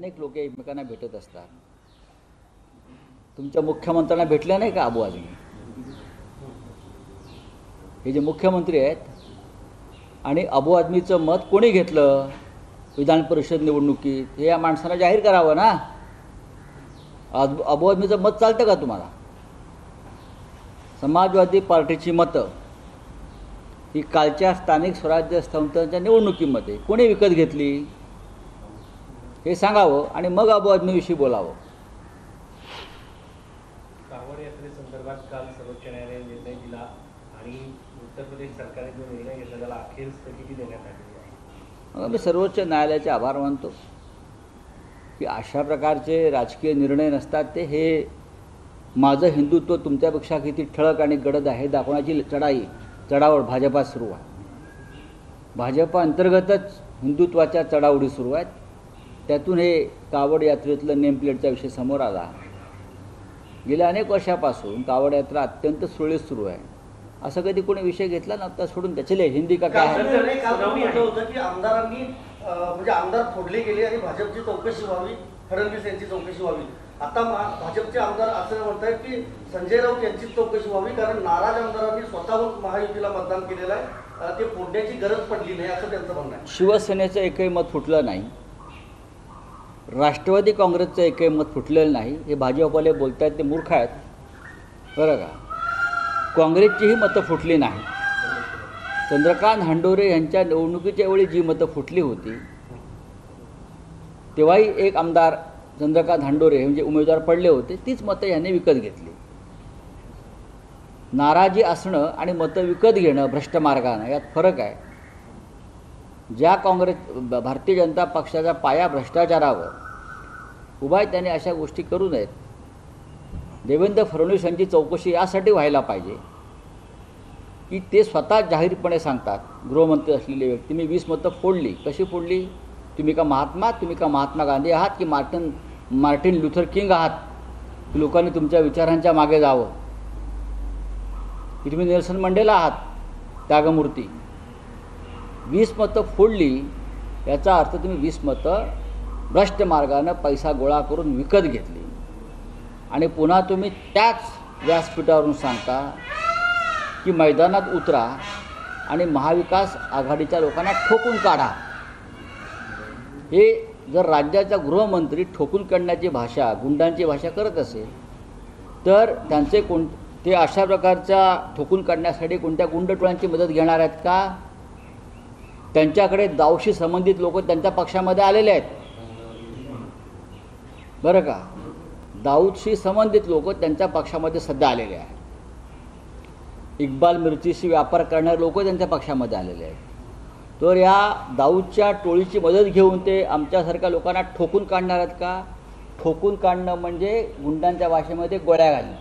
अनेक लोक एकमेकांना भेटत असतात. तुमच्या मुख्यमंत्र्यांना भेटले नाही का अबू आझमी? हे जे मुख्यमंत्री आहेत आणि अबू आझमीचं मत कोणी घेतलं विधान परिषद निवडणुकीत, हे या माणसाला जाहीर करावं ना. अबू आझमीचं मत चालतं का तुम्हाला? समाजवादी पार्टीची मतं ही कालच्या स्थानिक स्वराज्य संस्थांच्या निवडणुकीमध्ये कोणी विकत घेतली हे सांगावं आणि मग अबू आझमीविषयी बोलावं. कावड यात्रेसंदर्भात काल सर्वोच्च न्यायालयाने निर्णय दिला आणि उत्तर प्रदेश सरकारने जो निर्णय घेतला त्याला अखेर स्थगिती देण्यात आलेली आहे. मी सर्वोच्च न्यायालयाचे आभार मानतो की अशा प्रकारचे राजकीय निर्णय नसतात ते. हे माझं हिंदुत्व तुमच्यापेक्षा किती ठळक आणि गडद आहे दाखवण्याची चढावड भाजपात सुरू आहे. भाजपा अंतर्गतच हिंदुत्वाच्या चढावडी सुरू आहेत. त्यातून हे कावड यात्रेतलं नेमप्लेटचा विषय समोर आला. गेल्या अनेक वर्षापासून कावड यात्रा अत्यंत सुरळीत सुरू आहे. असं कधी कोणी विषय घेतला नव्हता सोडून त्याचे हिंदी का काय होतं की आमदारांनी म्हणजे आमदार फोडले गेले आणि भाजपची चौकशी व्हावी, फडणवीस यांची चौकशी व्हावी. आता भाजपचे आमदार असं म्हणतात की संजय राऊत यांची चौकशी व्हावी कारण नाराज आमदारांनी स्वतःहून महायुतीला मतदान केलेलं आहे, ते फोडण्याची गरज पडली नाही असं त्यांचं म्हणणं आहे. शिवसेनेचं एकही मत फुटलं नाही, राष्ट्रवादी काँग्रेसचं एकही मत फुटलेलं नाही. हे भाजपवाले बोलत आहेत ते मूर्ख आहेत बरं का. काँग्रेसचीही मतं फुटली नाही. चंद्रकांत हंडोरे यांच्या निवडणुकीच्या वेळी जी मतं फुटली होती तेव्हाही एक आमदार चंद्रकांत हंडोरे म्हणजे उमेदवार पडले होते, तीच मतं यांनी विकत घेतली. नाराजी असणं आणि मतं विकत घेणं भ्रष्ट मार्गानं यात फरक आहे. ज्या भारतीय जनता पक्षाचा पाया भ्रष्टाचारावर उभा आहे त्याने अशा गोष्टी करू नयेत. देवेंद्र फडणवीस यांची चौकशी यासाठी व्हायला पाहिजे की ते स्वतः जाहीरपणे सांगतात, गृहमंत्री असलेले व्यक्ती, मी 20 मतं फोडली. कशी फोडली? तुम्ही का महात्मा गांधी आहात की मार्टिन लुथर किंग आहात की लोकांनी तुमच्या विचारांच्या मागे जावं? की तुम्ही नेल्सन मंडेला आहात त्यागमूर्ती? 20 मतं फोडली याचा अर्थ तुम्ही 20 मतं भ्रष्ट मार्गानं पैसा गोळा करून विकत घेतली आणि पुन्हा तुम्ही त्याच व्यासपीठावरून सांगता की मैदानात उतरा आणि महाविकास आघाडीच्या लोकांना ठोकून काढा. हे जर राज्याचा गृहमंत्री ठोकून काढण्याची भाषा, गुंडांची भाषा करत असेल तर ते अशा प्रकारच्या ठोकून काढण्यासाठी कोणत्या गुंडटोळ्यांची मदत घेणार आहेत का? त्यांच्याकडे दाऊशी संबंधित लोक त्यांच्या पक्षामध्ये आलेले आहेत बरं का. दाऊदशी संबंधित लोक त्यांच्या पक्षामध्ये सध्या आलेले आहेत. इक्बाल मिरचीशी व्यापार करणारे लोक त्यांच्या पक्षामध्ये आलेले आहेत. तर या दाऊदच्या टोळीची मदत घेऊन ते आमच्यासारख्या लोकांना ठोकून काढणार आहेत का? ठोकून काढणं म्हणजे गुंडांच्या भाषेमध्ये गोळ्या घालणं.